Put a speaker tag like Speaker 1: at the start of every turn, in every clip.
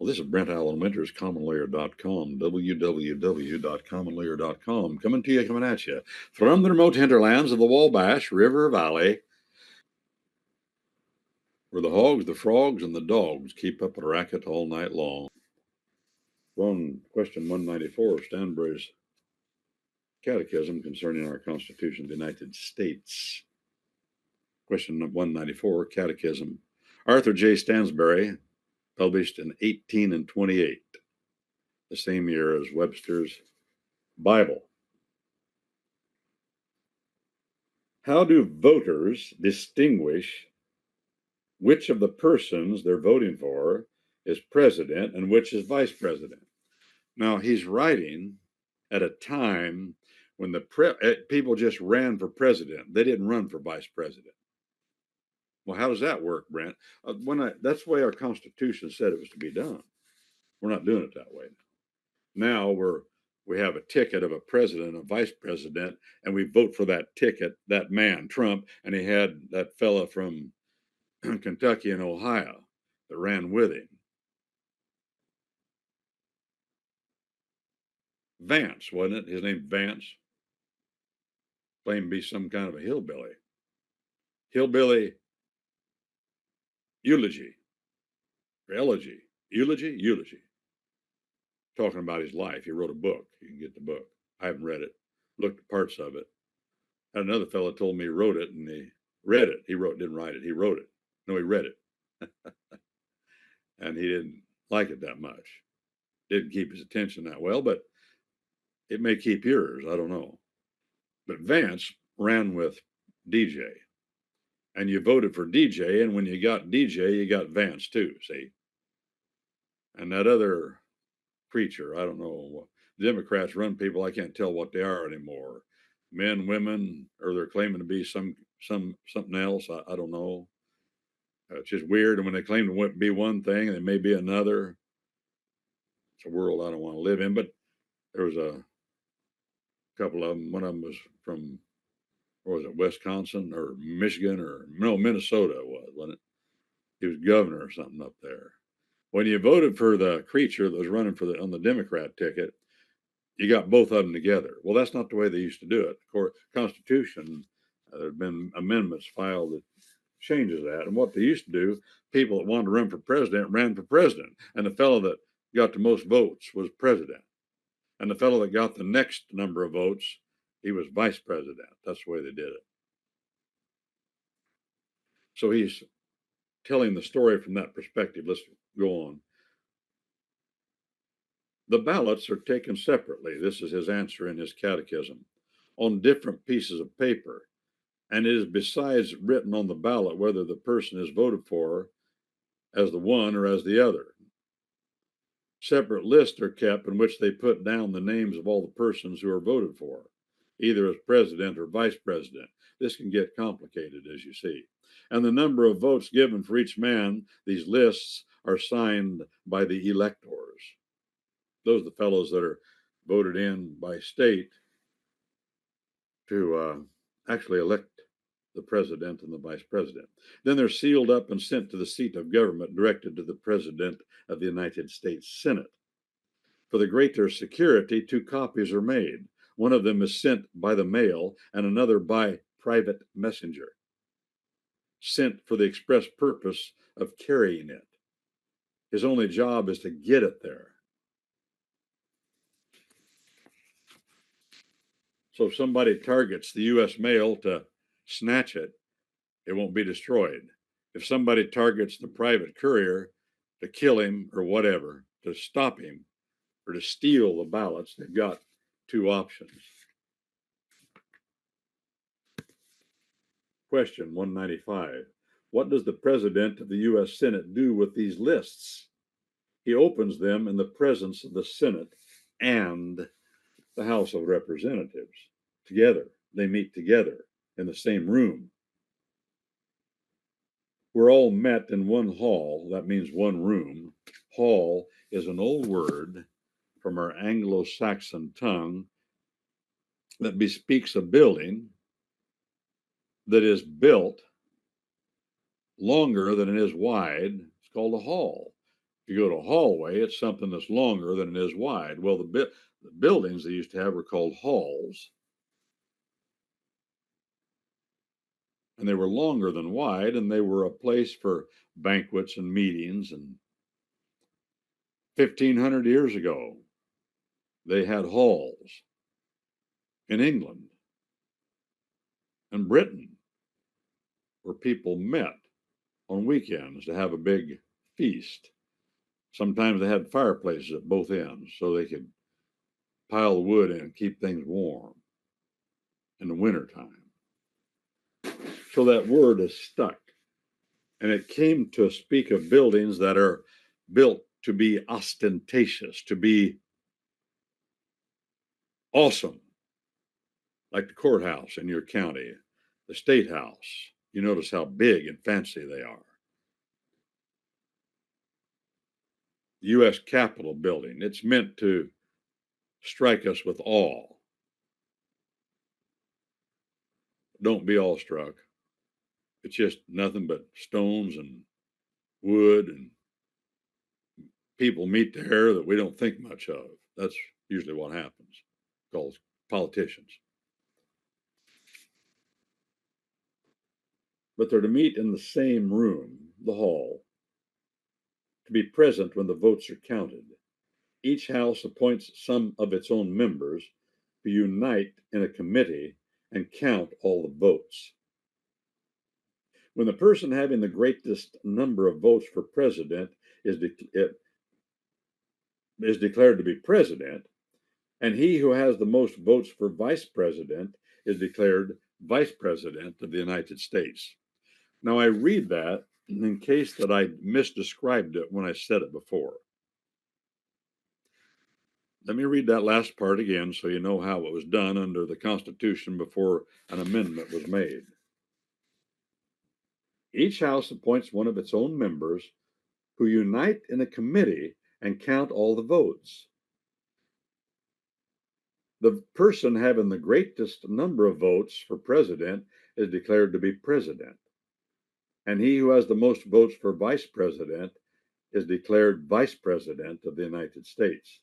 Speaker 1: Well, this is Brent Allen Winters, commonlayer.com, www.commonlayer.com, coming at you from the remote hinterlands of the Wabash River Valley, where the hogs, the frogs, and the dogs keep up a racket all night long. Question 194, Stansbury's Catechism concerning our Constitution of the United States. Question 194, Catechism. Arthur J. Stansbury, published in 1828, the same year as Webster's Bible. How do voters distinguish which of the persons they're voting for is president and which is vice president? Now, he's writing at a time when people just ran for president. They didn't run for vice president. Well, how does that work, Brent? That's the way our Constitution said it was to be done. We're not doing it that way now. We have a ticket of a president, a vice president, and we vote for that ticket, that man, Trump, and he had that fella from Kentucky and Ohio that ran with him. Vance, wasn't it? His name Vance. Claimed to be some kind of a hillbilly. Hillbilly eulogy. Or elegy. Eulogy. Talking about his life. He wrote a book. You can get the book. I haven't read it. Looked at parts of it. Had another fellow told me he wrote it, and he read it. Didn't write it. He wrote it. No, he read it. And he didn't like it that much. Didn't keep his attention that well, but it may keep yours. I don't know. But Vance ran with DJ. And you voted for DJ, and when you got DJ, you got Vance too, see? And that other preacher, I don't know. Democrats run people, I can't tell what they are anymore. Men, women, or they're claiming to be something else. I don't know. It's just weird. And when they claim to be one thing, they may be another. It's a world I don't want to live in. But there was a couple of them. One of them was from, what was it, Wisconsin or Michigan or no, Minnesota wasn't it? He was governor or something up there. When you voted for the creature that was running on the Democrat ticket, you got both of them together. Well, that's not the way they used to do it. Of course, Constitution, there have been amendments filed that changes that. And what they used to do, people that wanted to run for president ran for president. And the fellow that got the most votes was president. And the fellow that got the next number of votes, he was vice president. That's the way they did it. So he's telling the story from that perspective. Let's go on. The ballots are taken separately. This is his answer in his catechism, on different pieces of paper. And it is besides written on the ballot whether the person is voted for as the one or as the other. Separate lists are kept in which they put down the names of all the persons who are voted for, either as president or vice president. This can get complicated, as you see. And the number of votes given for each man, these lists are signed by the electors. Those are the fellows that are voted in by state to actually elect the president and the vice president. Then they're sealed up and sent to the seat of government, directed to the president of the United States Senate. For the greater security, 2 copies are made. One of them is sent by the mail and another by private messenger, sent for the express purpose of carrying it. His only job is to get it there. So if somebody targets the U.S. mail to snatch it, it won't be destroyed. If somebody targets the private courier to kill him or whatever, to stop him or to steal the ballots, they've got 2 options. Question 195. What does the president of the U.S. Senate do with these lists? He opens them in the presence of the Senate and the House of Representatives. Together, they meet together in the same room. We're all met in one hall. That means one room. Hall is an old word from our Anglo-Saxon tongue that bespeaks a building that is built longer than it is wide. It's called a hall. you go to a hallway, it's something that's longer than it is wide. Well, the buildings they used to have were called halls, and they were longer than wide, and they were a place for banquets and meetings. And 1,500 years ago, they had halls in England and Britain where people met on weekends to have a big feast. Sometimes they had fireplaces at both ends so they could pile the wood in and keep things warm in the wintertime. So that word is stuck. And it came to speak of buildings that are built to be ostentatious, to be awesome, like the courthouse in your county, the state house. You notice how big and fancy they are. The U.S. Capitol building, it's meant to strike us with awe. Don't be awestruck. It's just nothing but stones and wood, and people meet there that we don't think much of. That's usually what happens, called politicians. But they're to meet in the same room, the hall, to be present when the votes are counted. Each house appoints some of its own members who unite in a committee and count all the votes. When the person having the greatest number of votes for president is declared to be president, and he who has the most votes for vice president is declared vice president of the United States. Now, I read that in case that I misdescribed it when I said it before. Let me read that last part again so you know how it was done under the Constitution before an amendment was made. Each house appoints one of its own members who unite in a committee and count all the votes. The person having the greatest number of votes for president is declared to be president, and he who has the most votes for vice president is declared vice president of the United States.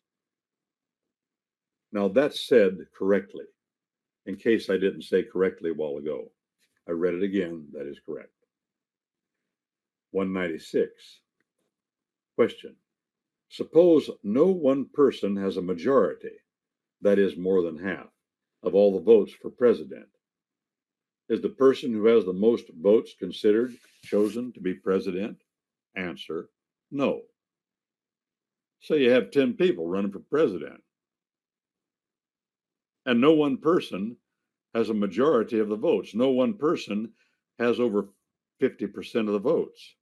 Speaker 1: Now that's said correctly, in case I didn't say correctly a while ago. I read it again, that is correct. 196. Question. Suppose no one person has a majority, that is more than half, of all the votes for president. Is the person who has the most votes considered chosen to be president? Answer, no. Say you have 10 people running for president, and no one person has a majority of the votes. No one person has over 50% of the votes.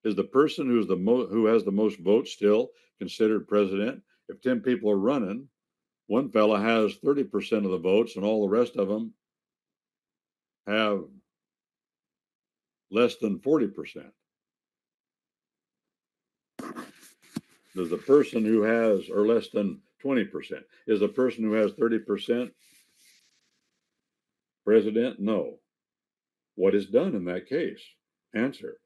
Speaker 1: Is the person who has the most votes still considered president? If 10 people are running, one fella has 30% of the votes and all the rest of them have less than 40%. Does the person who has, or less than 20%, is the person who has 30% president? No. What is done in that case? Answer.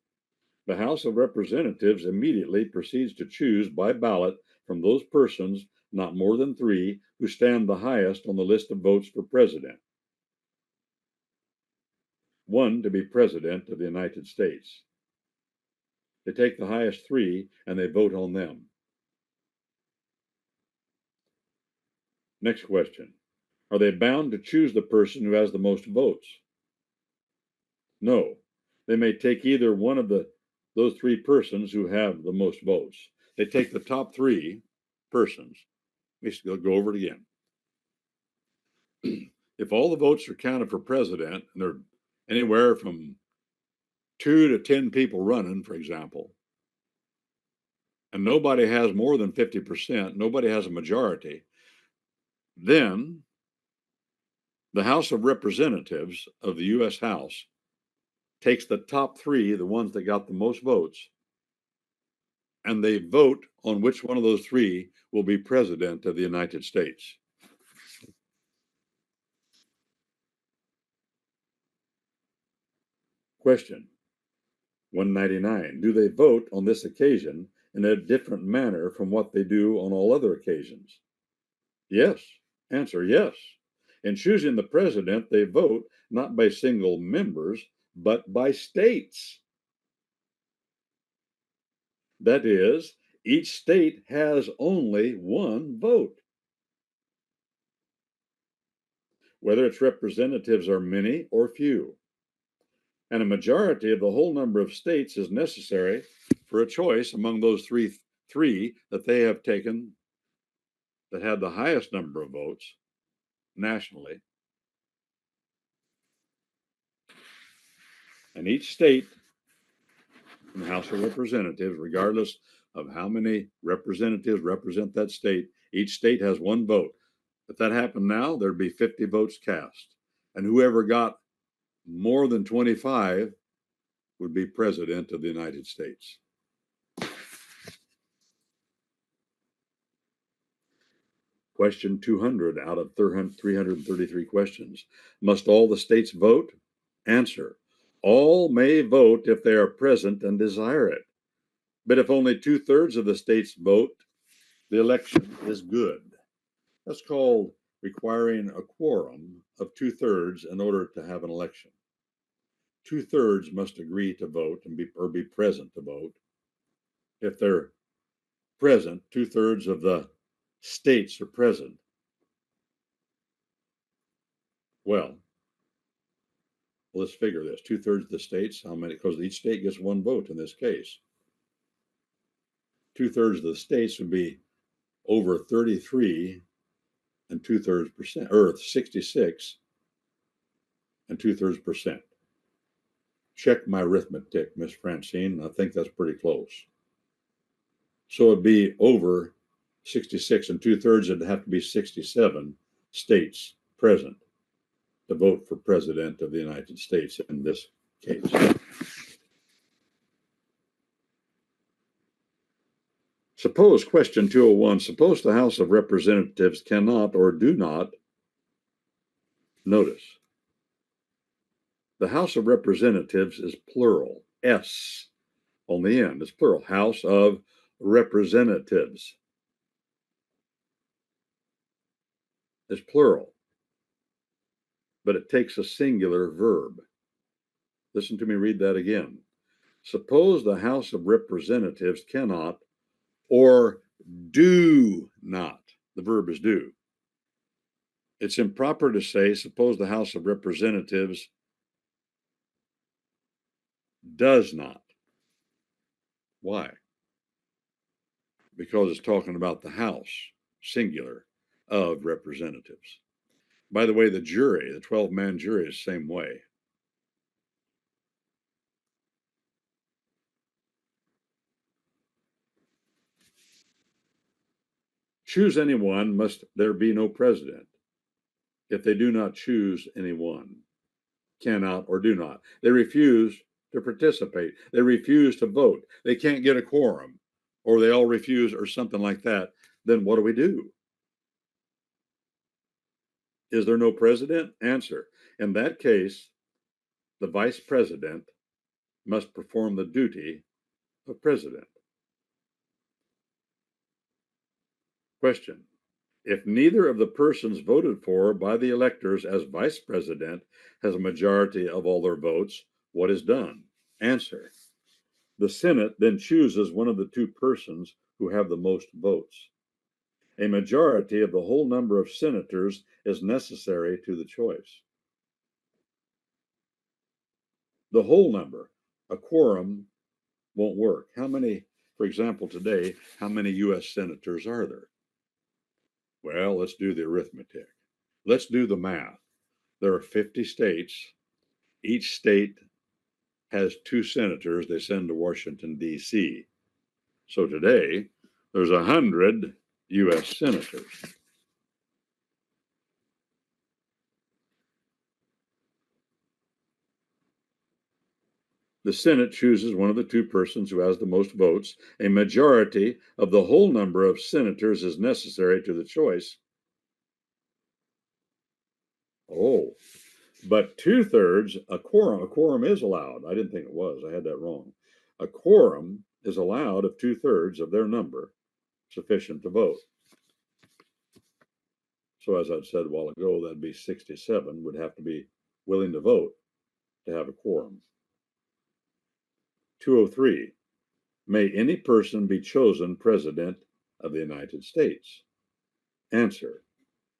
Speaker 1: The House of Representatives immediately proceeds to choose by ballot from those persons, not more than 3, who stand the highest on the list of votes for president. 1 to be president of the United States. They take the highest 3 and they vote on them. Next question. Are they bound to choose the person who has the most votes? No. They may take either one of those 3 persons who have the most votes. They take the top 3 persons. Let's go over it again. If all the votes are counted for president, and they're anywhere from 2 to 10 people running, for example, and nobody has more than 50%, nobody has a majority, then the House of Representatives of the U.S. House takes the top 3, the ones that got the most votes, and they vote on which one of those 3 will be president of the United States. Question. 199. Do they vote on this occasion in a different manner from what they do on all other occasions? Yes. Answer, yes. In choosing the president, they vote not by single members, but by states. That is, each state has only one vote. Whether its representatives are many or few. And a majority of the whole number of states is necessary for a choice among those three that they have taken that had the highest number of votes nationally. And each state in the House of Representatives, regardless of how many representatives represent that state, each state has one vote. If that happened now, there'd be 50 votes cast. And whoever got more than 25 would be president of the United States. Question 200 out of 333 questions. Must all the states vote? Answer. All may vote if they are present and desire it. But if only 2/3 of the states vote, the election is good. That's called requiring a quorum of 2/3 in order to have an election. 2/3 must agree to vote and be present to vote. If they're present, 2/3 of the states are present. Well, let's figure this. 2/3 of the states, how many? Because each state gets one vote in this case. 2/3 of the states would be over 33 and 2/3%, or 66 and 2/3%. Check my arithmetic, Miss Francine. I think that's pretty close. So it'd be over 66 and 2/3. It'd have to be 67 states present to vote for president of the United States in this case. Suppose, question 201, suppose the House of Representatives cannot or do not, notice, the House of Representatives is plural, S on the end, it's plural, House of Representatives is plural, but it takes a singular verb. Listen to me read that again. Suppose the House of Representatives cannot or do not, the verb is do. It's improper to say, suppose the House of Representatives does not. Why? Because it's talking about the House, singular, of representatives. By the way, the jury, the 12-man jury, is the same way. Choose anyone, must there be no president. If they do not choose anyone, cannot or do not. They refuse to participate. They refuse to vote. They can't get a quorum, or they all refuse, or something like that. Then what do we do? Is there no president? Answer. In that case, the vice president must perform the duty of president. Question. If neither of the persons voted for by the electors as vice president has a majority of all their votes, what is done? Answer. The Senate then chooses one of the two persons who have the most votes. A majority of the whole number of senators is necessary to the choice. The whole number, a quorum won't work. How many, for example, today, how many U.S. senators are there? Well, let's do the arithmetic. Let's do the math. There are 50 states. Each state has 2 senators they send to Washington, D.C. So today, there's 100 U.S. senators. The Senate chooses one of the two persons who has the most votes. A majority of the whole number of senators is necessary to the choice. But 2/3, a quorum is allowed. I didn't think it was. I had that wrong. A quorum is allowed if 2/3 of their number sufficient to vote. So as I'd said a while ago, that'd be 67 would have to be willing to vote to have a quorum. 203, may any person be chosen president of the United States? Answer,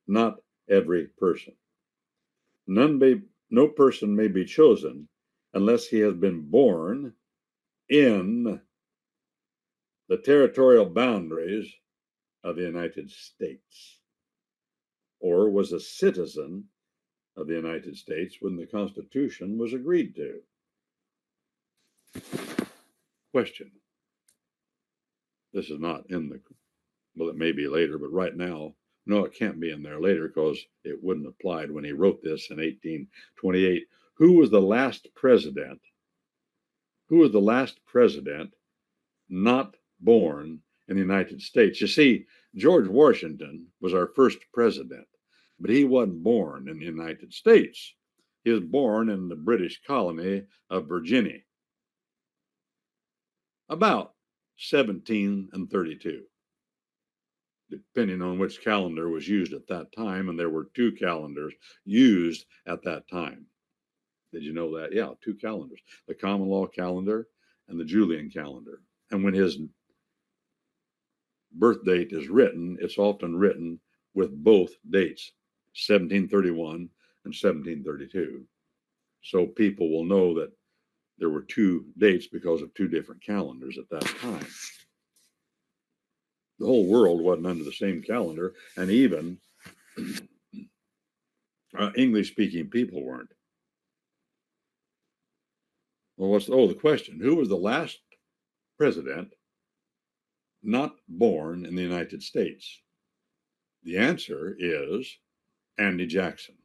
Speaker 1: not every person. No person may be chosen unless he has been born in the territorial boundaries of the United States, or was a citizen of the United States when the Constitution was agreed to. Question. This is not in the, well, it may be later, but right now, no, it can't be in there later because it wouldn't have applied when he wrote this in 1828. Who was the last president? Who was the last president not born in the United States? You see, George Washington was our first president, but he wasn't born in the United States. He was born in the British colony of Virginia, about 1732, depending on which calendar was used at that time, and there were two calendars used at that time. Did you know that? Yeah, two calendars, the common law calendar and the Julian calendar. And when his birth date is written, it's often written with both dates, 1731 and 1732. So people will know that there were two dates because of two different calendars at that time. The whole world wasn't under the same calendar, and even English-speaking people weren't. Well, the question? Who was the last president not born in the United States? The answer is Andy Jackson.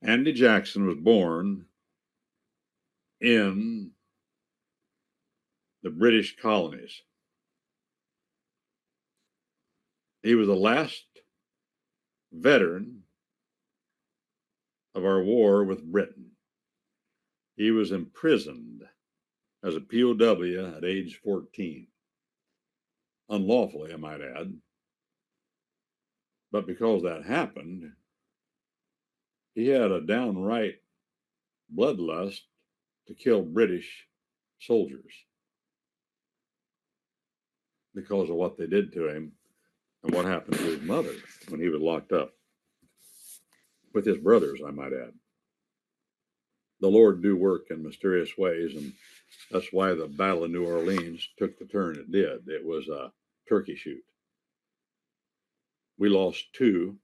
Speaker 1: Andy Jackson was born in the British colonies. He was the last veteran of our war with Britain. He was imprisoned as a POW at age 14. Unlawfully, I might add. But because that happened, he had a downright bloodlust to kill British soldiers because of what they did to him and what happened to his mother when he was locked up with his brothers, I might add. The Lord do work in mysterious ways, and that's why the Battle of New Orleans took the turn it did. It was a turkey shoot. We lost 2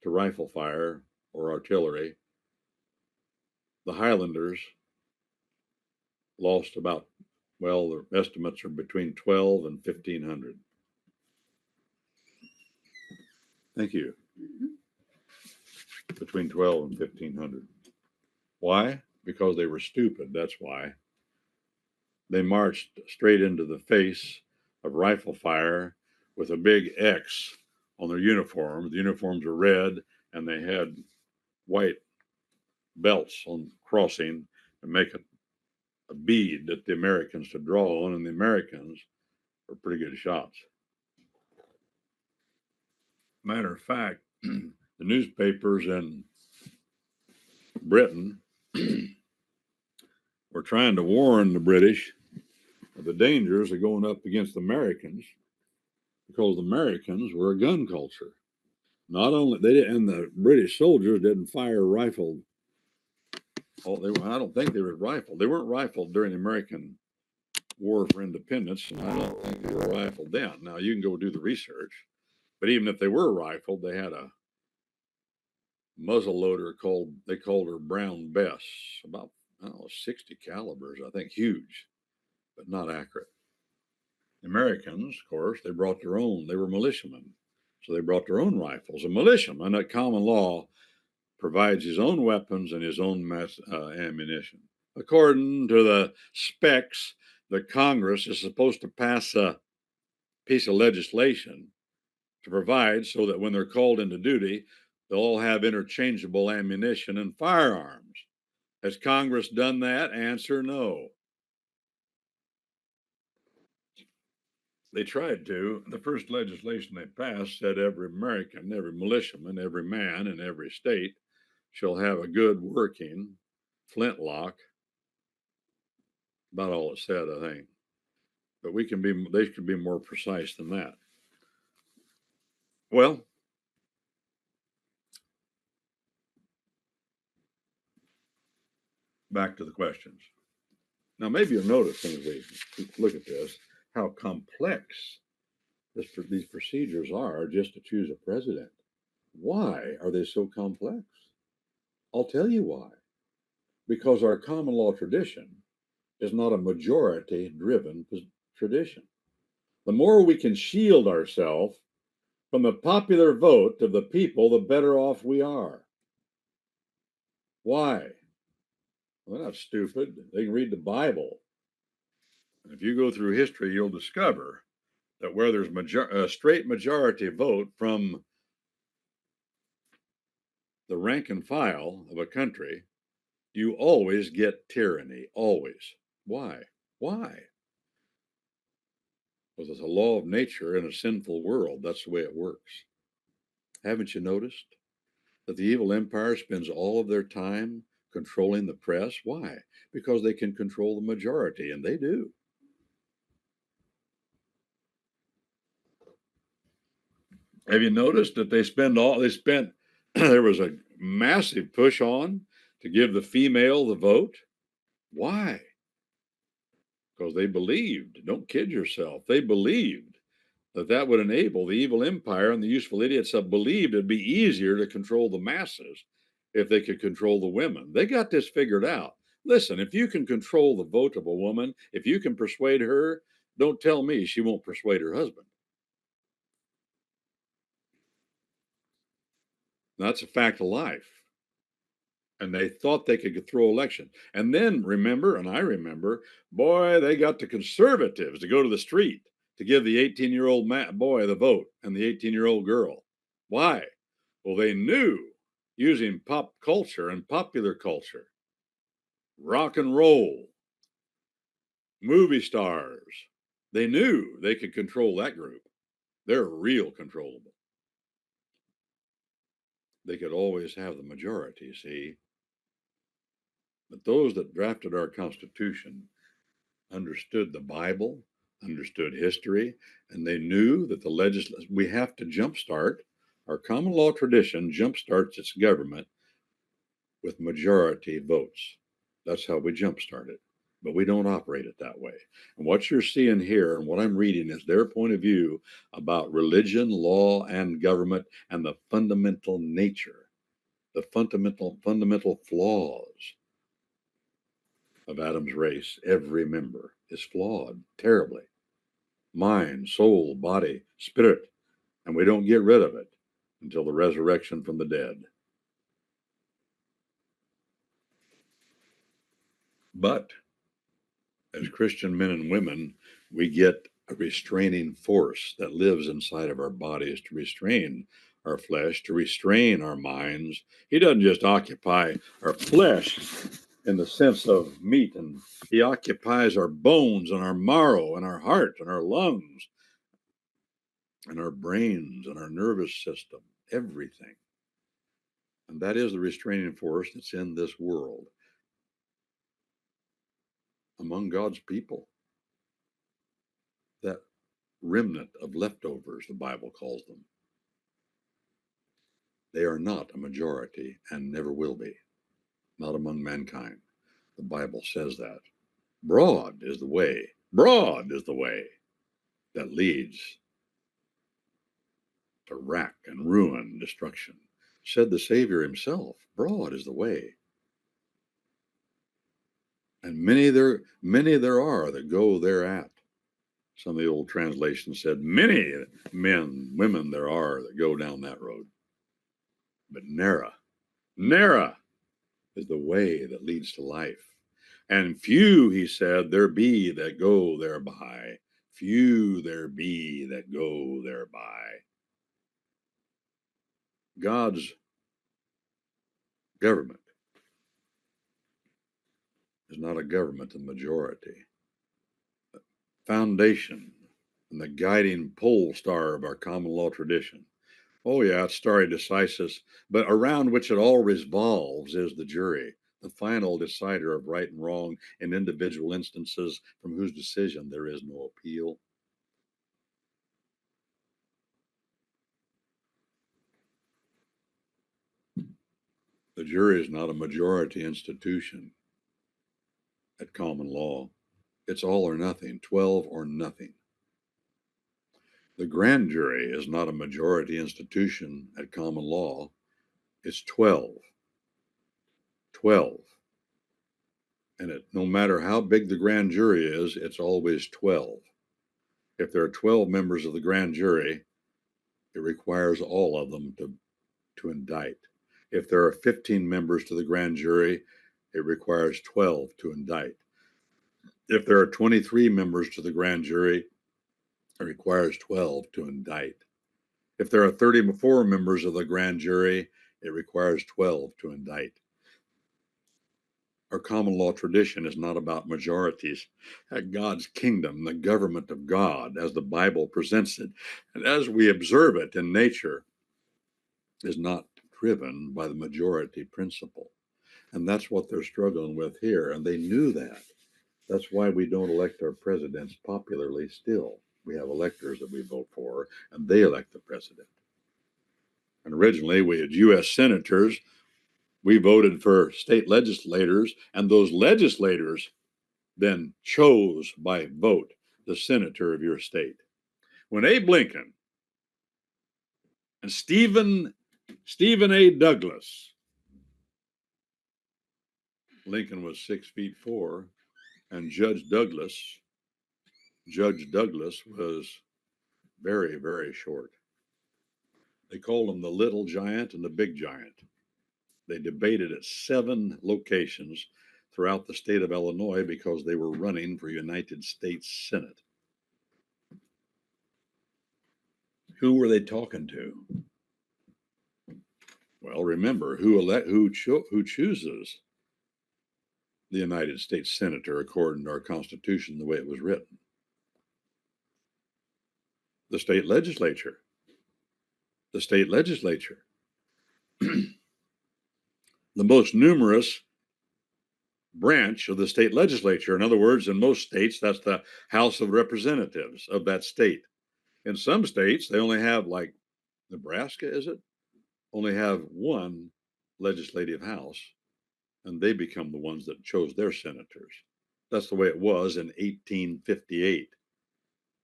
Speaker 1: to rifle fire or artillery. The Highlanders lost about, well, the estimates are between 12 and 1,500. Thank you. Between 12 and 1,500. Why? Because they were stupid, that's why. They marched straight into the face of rifle fire with a big X on their uniforms. The uniforms were red, and they had white belts on crossing and make a bead that the Americans could draw on, and the Americans were pretty good shots. Matter of fact, the newspapers in Britain were trying to warn the British of the dangers of going up against the Americans because the Americans were a gun culture. Not only they didn't, and the British soldiers didn't fire rifled. I don't think they were rifled. They weren't rifled during the American War for Independence, and I don't think they were rifled then. Now you can go do the research, but even if they were rifled, they had a muzzle loader called her Brown Bess, about 60 calibers, I think, huge, but not accurate. The Americans, of course, they brought their own. They were militiamen, so they brought their own rifles. A militiaman at common law provides his own weapons and his own ammunition. According to the specs, the Congress is supposed to pass a piece of legislation to provide so that when they're called into duty, they'll all have interchangeable ammunition and firearms. Has Congress done that? Answer, no. They tried to. The first legislation they passed said every American, every militiaman, every man in every state shall have a good working flintlock. About all it said, I think. But they could be more precise than that. Well, back to the questions. Now, maybe you'll notice as we look at this, how complex these procedures are just to choose a president. Why are they so complex? I'll tell you why. Because our common law tradition is not a majority driven tradition. The more we can shield ourselves from the popular vote of the people, the better off we are. Why? Well, they're not stupid. They can read the Bible. And if you go through history, you'll discover that where there's a straight majority vote from the rank and file of a country, you always get tyranny. Always. Why? Why? Because it's a law of nature in a sinful world. That's the way it works. Haven't you noticed that the evil empire spends all of their time controlling the press? Why? Because they can control the majority, and they do. Have you noticed that they spent there was a massive push on to give the female the vote? Why? Because they believed, don't kid yourself, they believed that would enable the evil empire, and the useful idiots that believed it'd be easier to control the masses if they could control the women. They got this figured out. Listen, if you can control the vote of a woman, if you can persuade her, don't tell me she won't persuade her husband. That's a fact of life. And they thought they could throw election. And then remember, and I remember, boy, they got the conservatives to go to the street to give the 18-year-old boy the vote and the 18-year-old girl. Why? Well, they knew using pop culture and popular culture, rock and roll, movie stars, they knew they could control that group. They're real controllable. They could always have the majority, see? But those that drafted our Constitution understood the Bible, understood history, and they knew that we have to jumpstart our common law tradition, jumpstarts its government with majority votes. That's how we jumpstart it. But we don't operate it that way. And what you're seeing here and what I'm reading is their point of view about religion, law, and government and the fundamental nature, the fundamental flaws of Adam's race. Every member is flawed terribly. Mind, soul, body, spirit, and we don't get rid of it until the resurrection from the dead. But as Christian men and women, we get a restraining force that lives inside of our bodies to restrain our flesh, to restrain our minds. He doesn't just occupy our flesh in the sense of meat, and he occupies our bones and our marrow and our heart and our lungs and our brains and our nervous system, everything. And that is the restraining force that's in this world among God's people. That remnant of leftovers, the Bible calls them. They are not a majority and never will be, not among mankind. The Bible says that. Broad is the way that leads to wrack and ruin, destruction. Said the Savior himself, broad is the way. And many there are that go thereat. Some of the old translations said, many women there are that go down that road. But narrow is the way that leads to life. And few, he said, there be that go thereby. Few there be that go thereby. God's government is not a government of majority. Foundation and the guiding pole star of our common law tradition. Oh, yeah, it's stare decisis, but around which it all revolves is the jury, the final decider of right and wrong in individual instances from whose decision there is no appeal. The jury is not a majority institution at common law. It's all or nothing, 12 or nothing. The grand jury is not a majority institution at common law. It's 12. 12. And no matter how big the grand jury is, it's always 12. If there are 12 members of the grand jury, it requires all of them to indict. If there are 15 members to the grand jury, it requires 12 to indict. If there are 23 members to the grand jury, it requires 12 to indict. If there are 34 members of the grand jury, it requires 12 to indict. Our common law tradition is not about majorities. God's kingdom, the government of God, as the Bible presents it, and as we observe it in nature, is not driven by the majority principle. And that's what they're struggling with here. And they knew that. That's why we don't elect our presidents popularly still. We have electors that we vote for, and they elect the president. And originally, we had U.S. senators. We voted for state legislators, and those legislators then chose by vote the senator of your state. When Abe Lincoln and Stephen A. Douglas, Lincoln was 6'4", and Judge Douglas was very, very short. They called him the little giant and the big giant. They debated at 7 locations throughout the state of Illinois because they were running for United States Senate. Who were they talking to? Well, remember, who chooses the United States Senator according to our Constitution the way it was written? The state legislature. The state legislature. The most numerous branch of the state legislature. In other words, in most states, that's the House of Representatives of that state. In some states, they only have, like Nebraska, is it? Only have one legislative house, and they become the ones that chose their senators. That's the way it was in 1858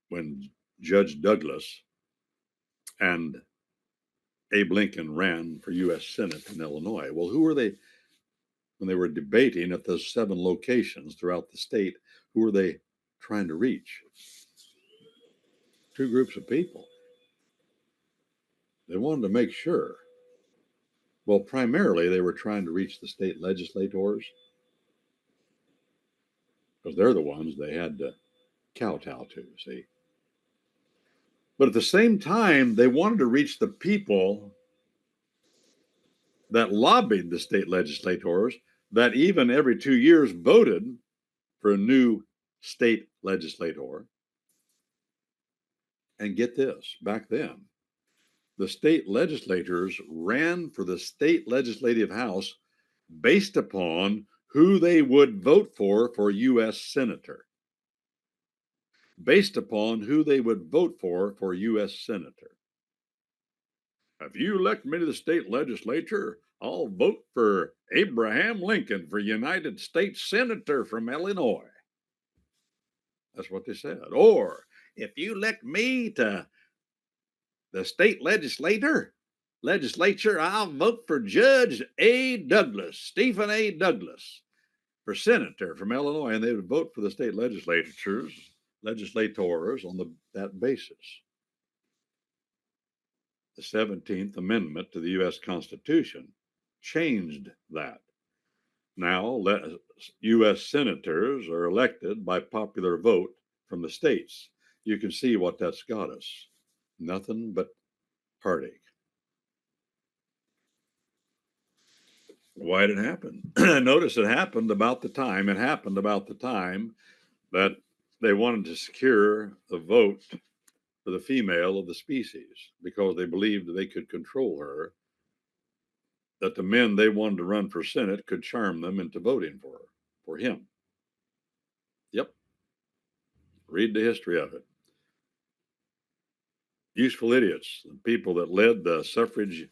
Speaker 1: when Judge Douglas and Abe Lincoln ran for U.S. Senate in Illinois. Well, who were they when they were debating at those 7 locations throughout the state? Who were they trying to reach? 2 groups of people. They wanted to make sure. Well, primarily they were trying to reach the state legislators because they're the ones they had to kowtow to, see. But at the same time, they wanted to reach the people that lobbied the state legislators that even every 2 years voted for a new state legislator. And get this, back then, the state legislators ran for the state legislative house based upon who they would vote for U.S. senator. Based upon who they would vote for U.S. senator. If you elect me to the state legislature, I'll vote for Abraham Lincoln for United States Senator from Illinois. That's what they said. Or if you elect me to the state legislature, I'll vote for Judge A. Douglas, Stephen A. Douglas, for senator from Illinois. And they would vote for the state legislators on that basis. The 17th Amendment to the U.S. Constitution changed that. Now, U.S. senators are elected by popular vote from the states. You can see what that's got us. Nothing but heartache. Why did it happen? Notice it happened about the time that they wanted to secure the vote for the female of the species because they believed that they could control her, that the men they wanted to run for Senate could charm them into voting for her, for him. Yep. Read the history of it. Useful idiots, the people that led the suffrage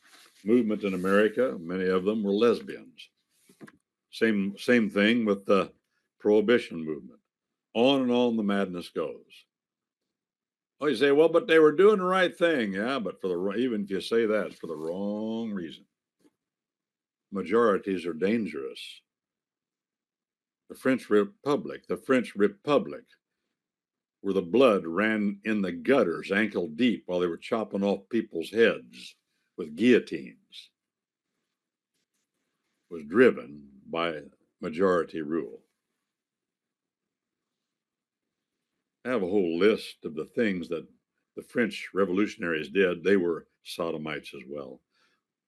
Speaker 1: movement in America, many of them were lesbians. Same thing with the prohibition movement. On and on the madness goes. Oh, you say, well, but they were doing the right thing. Yeah, but even if you say that, it's for the wrong reason. Majorities are dangerous. The French Republic, where the blood ran in the gutters ankle deep while they were chopping off people's heads with guillotines, was driven by majority rule. I have a whole list of the things that the French revolutionaries did. They were sodomites as well.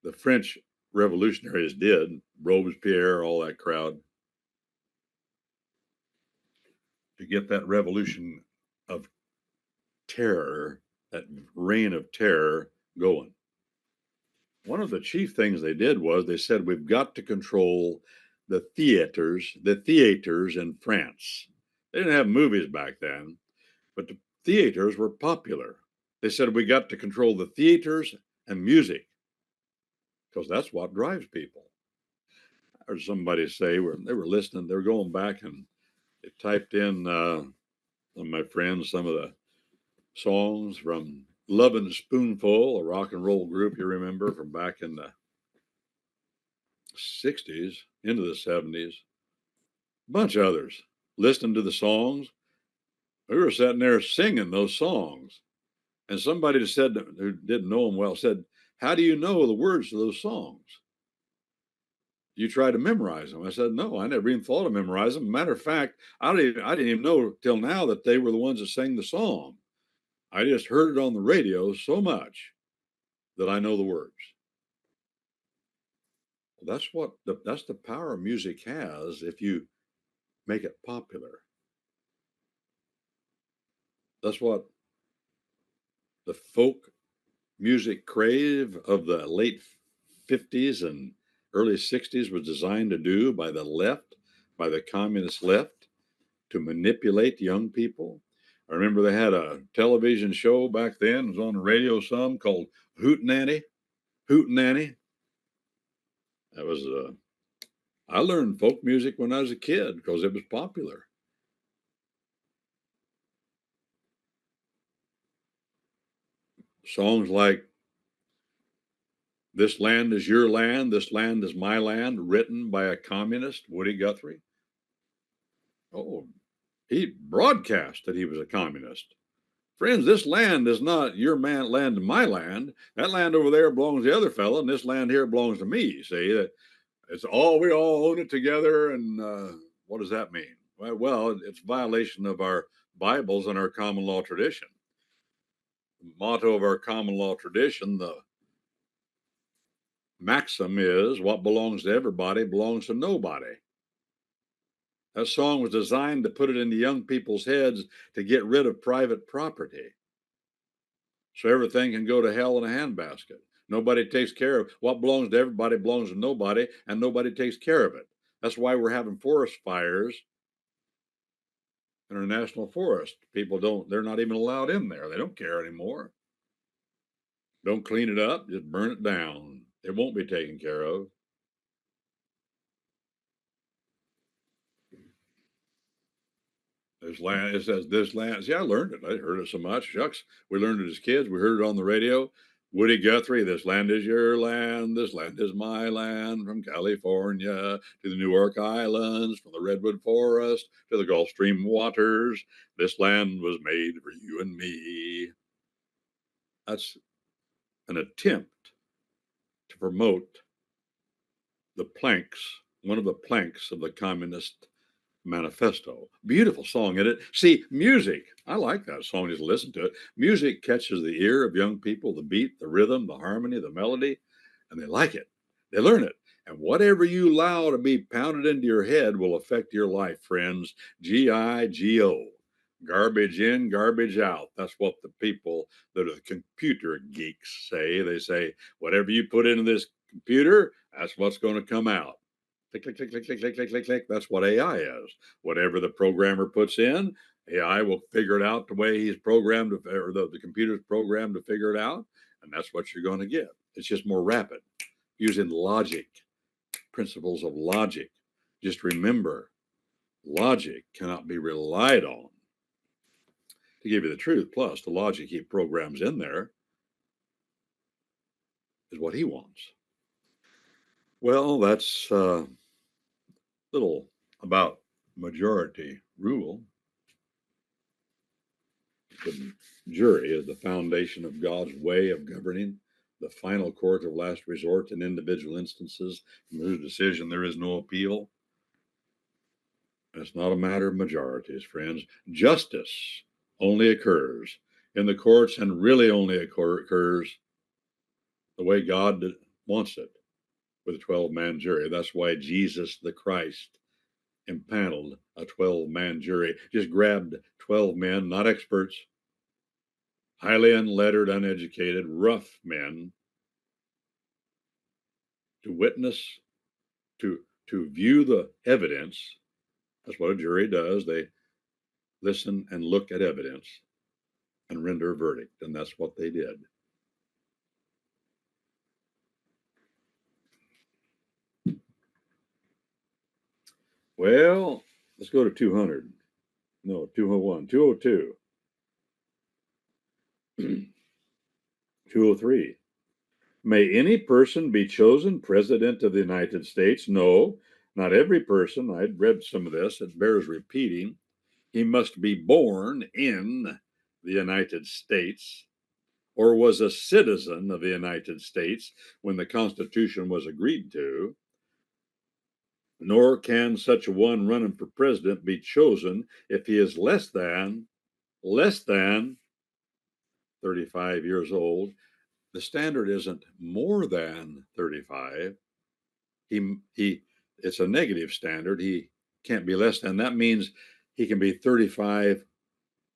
Speaker 1: The French revolutionaries did, Robespierre, all that crowd, to get that revolution of terror, that reign of terror going. One of the chief things they did was they said, we've got to control the theaters in France. They didn't have movies back then, but the theaters were popular. They said, we got to control the theaters and music because that's what drives people. I heard somebody say they were listening, they were going back and they typed in, some of my friends, some of the songs from Lovin' Spoonful, a rock and roll group you remember from back in the 60s into the 70s. A bunch of others listening to the songs. We were sitting there singing those songs. And somebody just said, who didn't know them well, said, how do you know the words to those songs? You try to memorize them. I said, no, I never even thought of memorizing them. Matter of fact, I didn't even know till now that they were the ones that sang the song. I just heard it on the radio so much that I know the words. That's the power music has if you make it popular. That's what the folk music crave of the late 50s and early 60s was designed to do by the left, by the communist left, to manipulate young people. I remember they had a television show back then, it was on the radio some, called Hootenanny. Hootenanny. That was, I learned folk music when I was a kid because it was popular. Songs like This Land is Your Land, This Land is My Land, written by a communist, Woody Guthrie. Oh, he broadcast that he was a communist. Friends, this land is not your land and my land. That land over there belongs to the other fellow, and this land here belongs to me. See, that it's all, we all own it together. And what does that mean? Well, it's violation of our Bibles and our common law tradition. The motto of our common law tradition, the maxim is, what belongs to everybody belongs to nobody. That song was designed to put it into young people's heads to get rid of private property. So everything can go to hell in a handbasket. Nobody takes care of what belongs to everybody, belongs to nobody, and nobody takes care of it. That's why we're having forest fires in our national forest. People they're not even allowed in there. They don't care anymore. Don't clean it up, just burn it down. It won't be taken care of. This land, it says this land. See, I learned it. I heard it so much. Shucks, we learned it as kids. We heard it on the radio. Woody Guthrie, this land is your land. This land is my land. From California to the Newark Islands, from the Redwood Forest to the Gulf Stream waters. This land was made for you and me. That's an attempt to promote one of the planks of the Communist Manifesto. Beautiful song in it. See, music, I like that song, just listen to it. Music catches the ear of young people, the beat, the rhythm, the harmony, the melody, and they like it. They learn it. And whatever you allow to be pounded into your head will affect your life, friends. G-I-G-O. Garbage in, garbage out. That's what the people that are the computer geeks say. They say, whatever you put into this computer, that's what's going to come out. Click, click, click, click, click, click, click, click, click. That's what AI is. Whatever the programmer puts in, AI will figure it out the way he's programmed, or the computer's programmed to figure it out. And that's what you're going to get. It's just more rapid, using logic, principles of logic. Just remember, logic cannot be relied on to give you the truth. Plus, the logic he programs in there is what he wants. Well, that's a little about majority rule. The jury is the foundation of God's way of governing, the final court of last resort in individual instances from whose decision there is no appeal. It's not a matter of majorities, friends. Justice only occurs in the courts, and really only occurs the way God wants it, with a 12-man jury. That's why Jesus the Christ impaneled a 12-man jury. Just grabbed 12 men, not experts, highly unlettered, uneducated, rough men, to witness, to view the evidence. That's what a jury does. They listen and look at evidence and render a verdict, and that's what they did. Well, let's go to 200. No, 201, 202, 203. May any person be chosen president of the United States? No, not every person. I'd read some of this. It bears repeating. He must be born in the United States or was a citizen of the United States when the Constitution was agreed to. Nor can such a one running for president be chosen if he is less than 35 years old. The standard isn't more than 35. He it's a negative standard. He can't be less than. That means he can be 35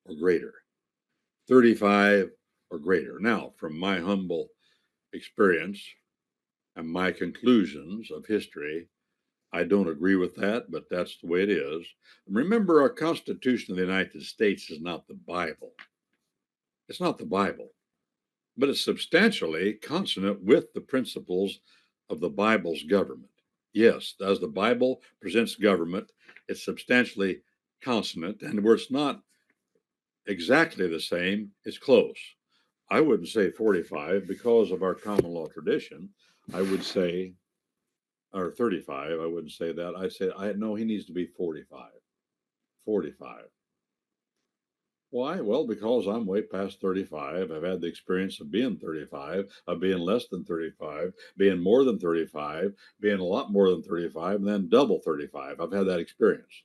Speaker 1: or greater. 35 or greater. Now, from my humble experience and my conclusions of history, I don't agree with that, but that's the way it is. Remember, our Constitution of the United States is not the Bible. It's not the Bible, but it's substantially consonant with the principles of the Bible's government. Yes, as the Bible presents government, it's substantially consonant, and where it's not exactly the same, it's close. I wouldn't say 45 because of our common law tradition. I would say, or 35, I wouldn't say that. I'd say, I know he needs to be 45. 45. Why? Well, because I'm way past 35. I've had the experience of being 35, of being less than 35, being more than 35, being a lot more than 35, and then double 35. I've had that experience.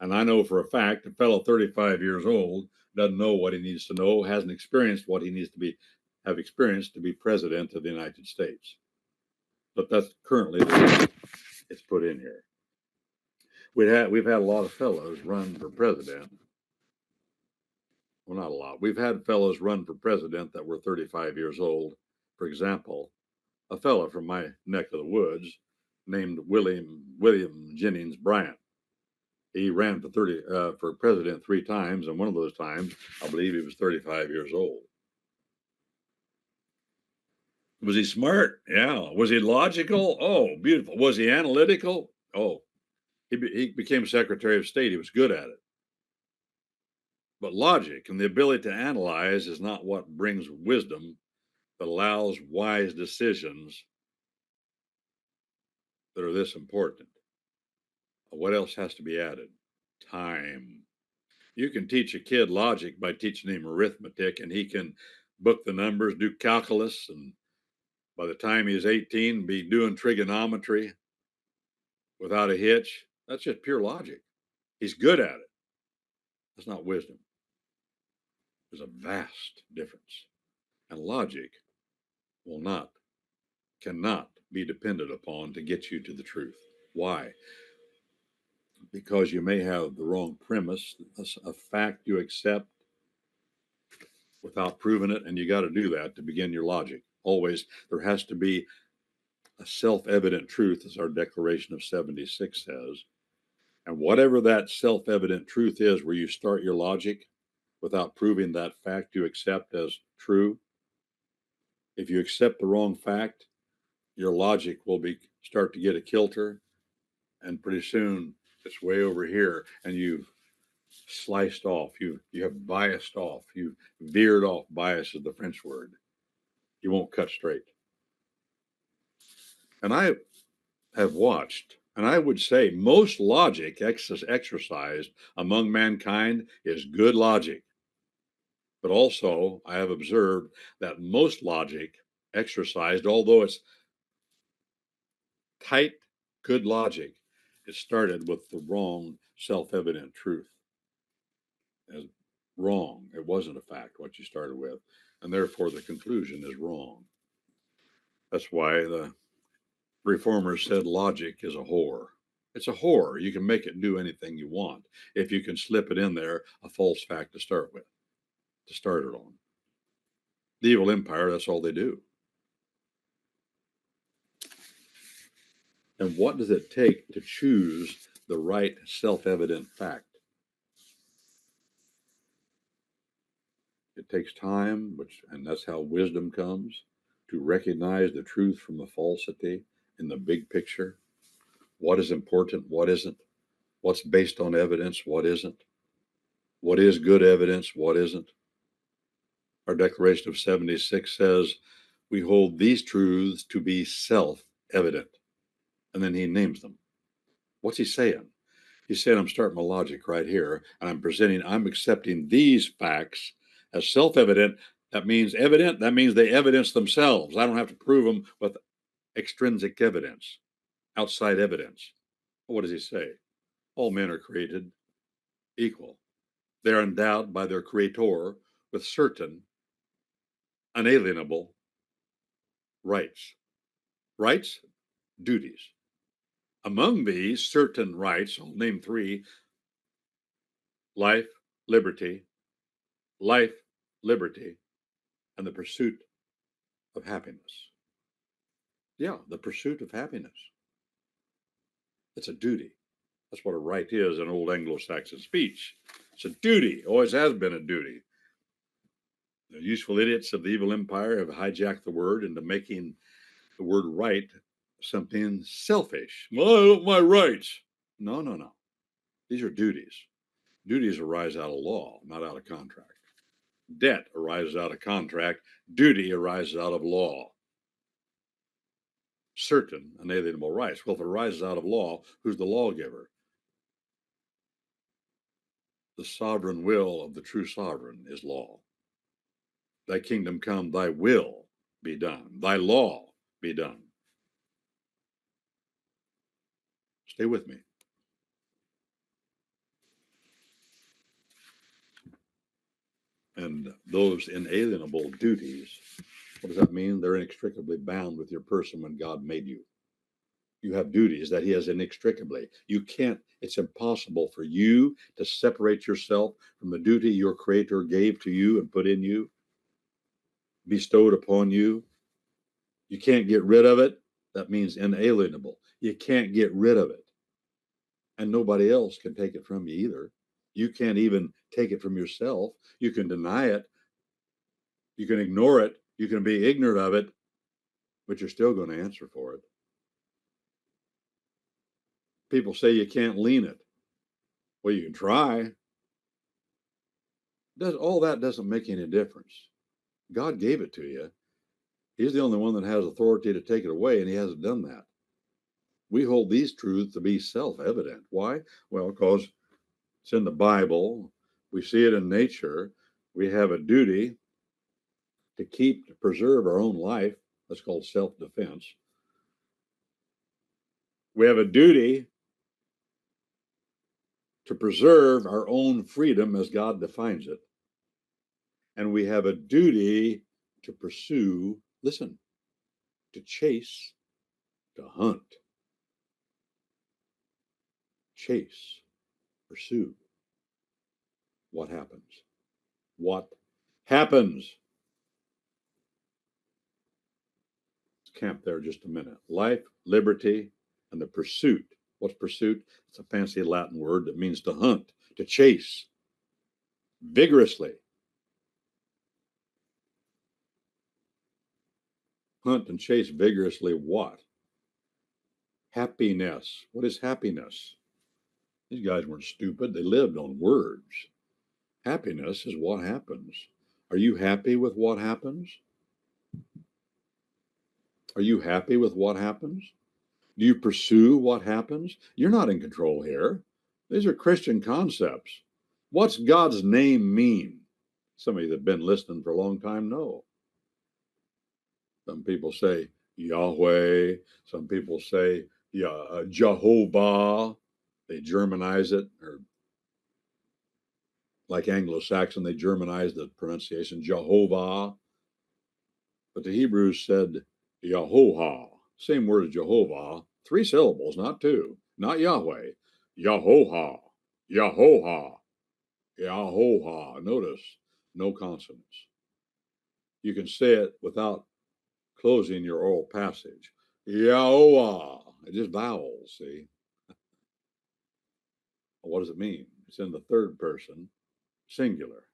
Speaker 1: And I know for a fact a fellow 35 years old doesn't know what he needs to know, hasn't experienced what he needs to have experienced to be president of the United States. But that's currently the way it's put in here. We've had a lot of fellows run for president. Well, not a lot. We've had fellows run for president that were 35 years old. For example, a fellow from my neck of the woods named William Jennings Bryan. He ran for president 3 times, and one of those times, I believe he was 35 years old. Was he smart? Yeah. Was he logical? Oh, beautiful. Was he analytical? Oh, he became Secretary of State. He was good at it. But logic and the ability to analyze is not what brings wisdom that allows wise decisions that are this important. What else has to be added? Time. You can teach a kid logic by teaching him arithmetic, and he can book the numbers, do calculus, and by the time he's 18, be doing trigonometry without a hitch. That's just pure logic. He's good at it. That's not wisdom. There's a vast difference. And logic cannot be depended upon to get you to the truth. Why? because you may have the wrong premise, a fact you accept without proving it, and you got to do that to begin your logic. Always, there has to be a self-evident truth, as our Declaration of 76 says. And whatever that self-evident truth is, where you start your logic without proving that fact you accept as true, if you accept the wrong fact, your logic will start to get a kilter, and pretty soon it's way over here, and you've sliced off, you have biased off, you've veered off. Bias is the French word. You won't cut straight. And I have watched, and I would say most logic exercised among mankind is good logic. But also, I have observed that most logic exercised, although it's tight, good logic, it started with the wrong self-evident truth. As wrong. It wasn't a fact what you started with, and therefore the conclusion is wrong. That's why the reformers said logic is a whore. It's a whore. You can make it do anything you want if you can slip it in there, a false fact to start with, to start it on. The evil empire, that's all they do. And what does it take to choose the right self-evident fact? It takes time, and that's how wisdom comes, to recognize the truth from the falsity in the big picture. What is important, what isn't? What's based on evidence, what isn't? What is good evidence, what isn't? Our Declaration of 76 says, we hold these truths to be self-evident. And then he names them. What's he saying? He's saying, I'm starting my logic right here, and I'm accepting these facts as self-evident. That means evident. That means they evidence themselves. I don't have to prove them with extrinsic evidence, outside evidence. What does he say? All men are created equal. They are endowed by their Creator with certain unalienable rights. Rights, duties. Among these certain rights, I'll name three: life, liberty, and the pursuit of happiness. Yeah, the pursuit of happiness. It's a duty. That's what a right is in old Anglo-Saxon speech. It's a duty, always has been a duty. The useful idiots of the evil empire have hijacked the word into making the word right something selfish. Well, I want my rights. No. These are duties. Duties arise out of law, not out of contract. Debt arises out of contract. Duty arises out of law. Certain unalienable rights. Well, if it arises out of law, who's the lawgiver? The sovereign will of the true sovereign is law. Thy kingdom come, thy will be done, thy law be done. Stay with me. And those inalienable duties, what does that mean? They're inextricably bound with your person when God made you. You have duties that he has inextricably. You can't, it's impossible for you to separate yourself from the duty your Creator gave to you and put in you, bestowed upon you. You can't get rid of it. That means inalienable. You can't get rid of it. And nobody else can take it from you either. You can't even take it from yourself. You can deny it. You can ignore it. You can be ignorant of it, but you're still going to answer for it. People say you can't lean it. Well, you can try. All that doesn't make any difference. God gave it to you. He's the only one that has authority to take it away, and he hasn't done that. We hold these truths to be self-evident. Why? Well, because it's in the Bible. We see it in nature. We have a duty to preserve our own life. That's called self-defense. We have a duty to preserve our own freedom as God defines it. And we have a duty to pursue, listen, to chase, to hunt. chase, pursue. What happens? What happens? Let's camp there just a minute. Life, liberty, and the pursuit. What's pursuit? It's a fancy Latin word that means to hunt, to chase vigorously. Hunt and chase vigorously what? Happiness. What is happiness? These guys weren't stupid. They lived on words. Happiness is what happens. Are you happy with what happens? Are you happy with what happens? Do you pursue what happens? You're not in control here. These are Christian concepts. What's God's name mean? Some of you that have been listening for a long time know. Some people say Yahweh. Some people say Jehovah. They Germanize it, or like Anglo-Saxon, they Germanize the pronunciation Jehovah. But the Hebrews said Yahoah. Same word as Jehovah. 3 syllables, not 2. Not Yahweh. Yahoah. Yahoah. Yahoah. Notice, no consonants. You can say it without closing your oral passage. Yahoah. It's just vowels, see? What does it mean? It's in the third person, singular.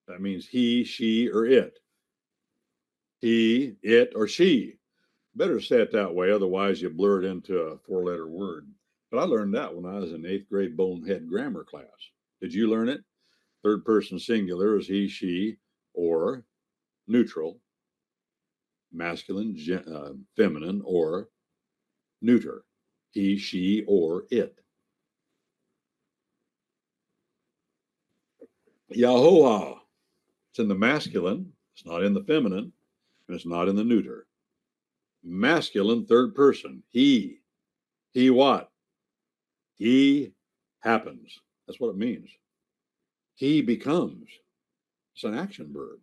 Speaker 1: That means he, she, or it. He, it, or she. Better say it that way, otherwise you blur it into a 4-letter word. But I learned that when I was in 8th grade bonehead grammar class. Did you learn it? Third person singular is he, she, or neutral, masculine, feminine, or neuter, he, she, or it. Yahoah. It's in the masculine, it's not in the feminine, and it's not in the neuter. Masculine, third person. He. He what? He happens. That's what it means. He becomes. It's an action verb.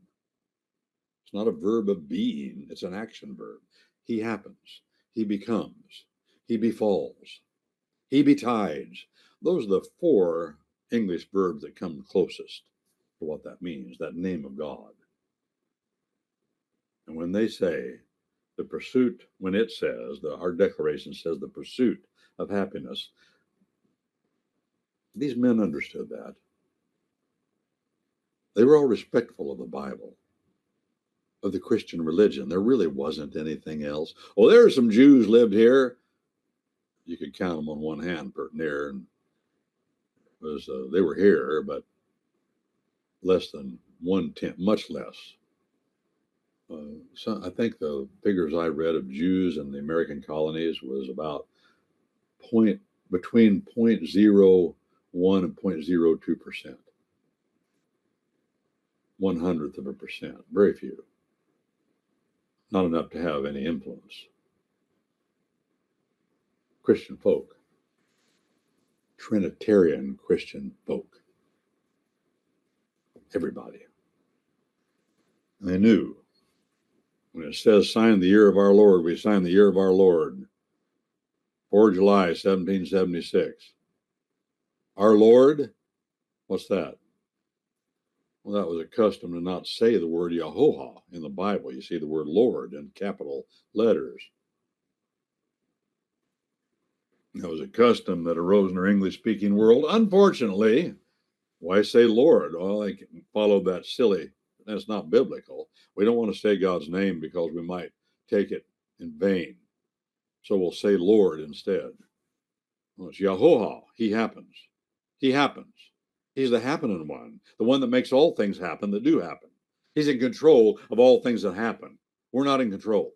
Speaker 1: It's not a verb of being, it's an action verb. He happens. He becomes. He befalls. He betides. Those are the 4 English verbs that come closest to what that means, that name of God. And when they say the pursuit, when it says, our declaration says the pursuit of happiness, these men understood that. They were all respectful of the Bible, of the Christian religion. There really wasn't anything else. Well, there were some Jews lived here. You could count them on one hand, pert near, and they were here, but less than 1/10, much less. So I think the figures I read of Jews in the American colonies was about between 0.01 and 0.02%. 0.01%. Very few. Not enough to have any influence. Christian folk. Trinitarian Christian folk. Everybody. And they knew. When it says sign the year of our Lord, we sign the year of our Lord. 4 July 1776. Our Lord, what's that? Well, that was a custom to not say the word Yahoah in the Bible. You see the word Lord in capital letters. That was a custom that arose in our English-speaking world. Unfortunately, why say Lord? Well, they followed that silly. That's not biblical. We don't want to say God's name because we might take it in vain. So we'll say Lord instead. Well, it's Yahoah. He happens. He happens. He's the happening one, the one that makes all things happen that do happen. He's in control of all things that happen. We're not in control.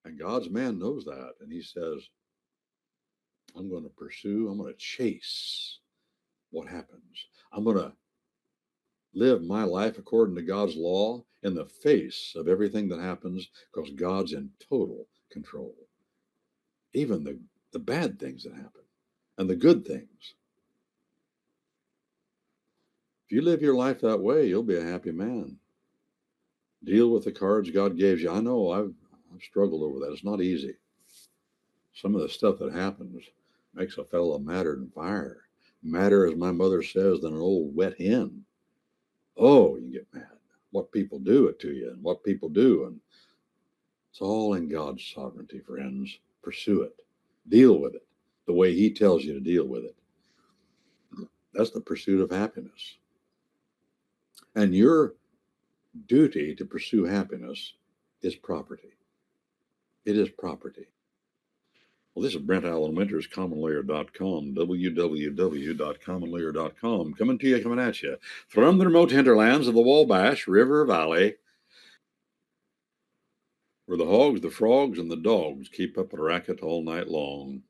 Speaker 1: And God's man knows that. And he says, I'm going to pursue, I'm going to chase what happens. I'm going to live my life according to God's law in the face of everything that happens because God's in total control. Even the bad things that happen and the good things. If you live your life that way, you'll be a happy man. Deal with the cards God gave you. I know I've struggled over that. It's not easy. Some of the stuff that happens. Makes a fellow madder than fire. Madder, as my mother says, than an old wet hen. Oh, you get mad. What people do it to you and what people do. And it's all in God's sovereignty, friends. Pursue it. Deal with it the way He tells you to deal with it. That's the pursuit of happiness. And your duty to pursue happiness is property. It is property. Well, this is Brent Allen Winters, commonlayer.com, www.commonlayer.com, coming at you from the remote hinterlands of the Wabash River Valley, where the hogs, the frogs, and the dogs keep up a racket all night long.